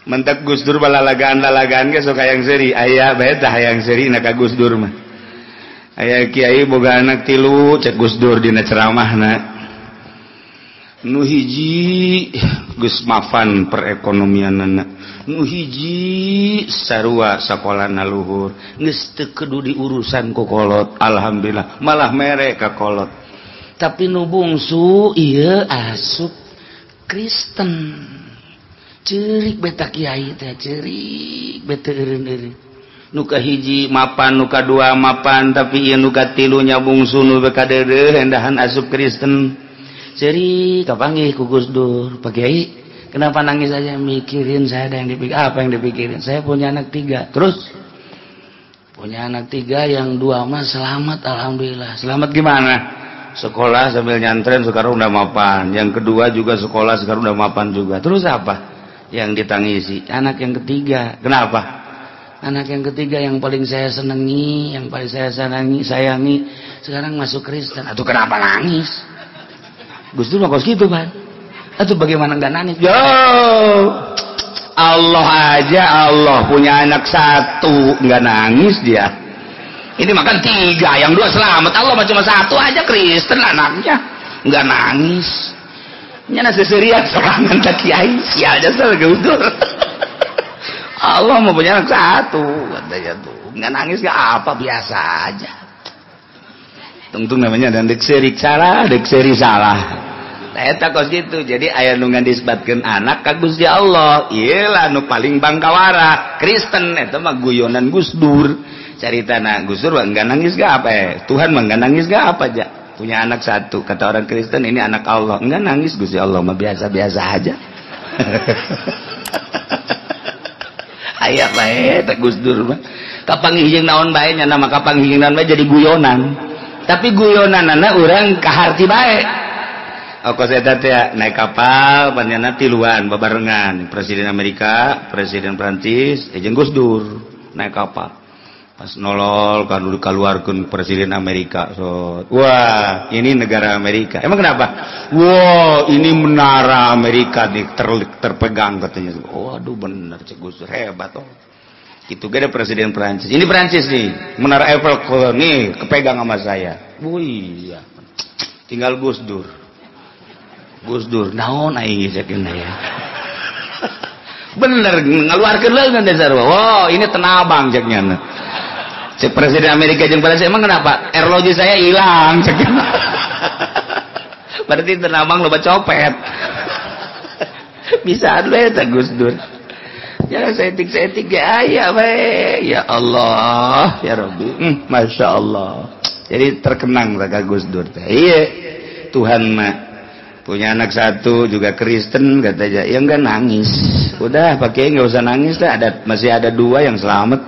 mentek Gus Dur balalagaan-lalagaan ge sok hayang seuri aya bae tah hayang seuri na ka Gus Dur mah aya kiai boga anak 3 cek Gus Dur dina ceramahna nu hiji geus mafan perekonomianna nu hiji sarua sakolana luhur geus teu kudu diurusan ku kolot alhamdulillah malah mere ka kolot tapi nu bungsu ieu asup Kristen ceurik beta kiai teh ceurik beta eureun-eureun nu kahiji mapan nu kadua mapan tapi ieu nu katilu nya bungsu nu bekadeureuh endahan asup Kristen ceri kapanggih ku Gus Dur Pak Kiai kenapa nangis aja mikirin saya ada yang dipikir apa yang dipikirin saya punya anak 3 terus punya anak 3 yang 2 mah selamat alhamdulillah selamat gimana sekolah sambil nyantren sekarang udah mapan yang kedua juga sekolah sekarang udah mapan juga terus apa yang ditangisi anak yang ketiga kenapa anak yang ketiga yang paling saya senangi yang paling saya sayangi sekarang masuk Kristen atau kenapa nangis Gus Dur mah kos gitu kan atau bagaimana enggak nangis yo Allah aja Allah punya anak 1 enggak nangis dia ini makan 3 yang 2 selamat Allah mah cuma 1 aja Kristen anaknya enggak nangis nyana seserian sorangan tak kiai sial jasal Gus Dur Allah mau punya anak 1 katanya tuh enggak nangis enggak apa biasa aja tungtung namanya dan dek seri salah eta kos gitu jadi aya nu ngandisbatkeun anak ka Gusti Allah ieu lah nu paling bangkawara Kristen eta mah guyonan Gus Dur caritana Gus Dur enggak nangis gak apa Tuhan mah enggak nangis gak apa aja punya anak 1 kata orang Kristen ini anak Allah enggak nangis Gusti Allah mah biasa-biasa aja aya bae eta Gus Dur mah kapanggihing naon bae nya nama kapanggihing naon bae jadi guyonan tapi guyonanana urang kaharti bae oko eta teh naik kapal panjana tiluan babarengan presiden Amerika presiden Prancis jeung Gus Dur naik kapal pas nolol kan kaluarkeun presiden Amerika so wah ini negara Amerika emang kenapa wah ini menara Amerika nih terpegang katanya waduh bener cek Gus Dur hebat oh itu gede presiden Prancis ini Prancis nih menara Eiffel nih kepegang sama saya wih ya tinggal Gus Dur naon aing cekeun ya bener ngaluarkeun leungeun teh sarua wow ini tenabang ceknya cek presiden Amerika jeung Prancis emang kenapa airlogi saya hilang ceknya berarti tenabang loba copet bisa atuh eta Gus Dur ya setik-setik ya aya bae ya Allah ya Rabbi Masya Allah jadi terkenang ka Gus Dur teh ieu Tuhan mah punya anak 1 juga Kristen katanya ya enggak nangis udah pakai enggak usah nangis lah masih ada 2 yang selamat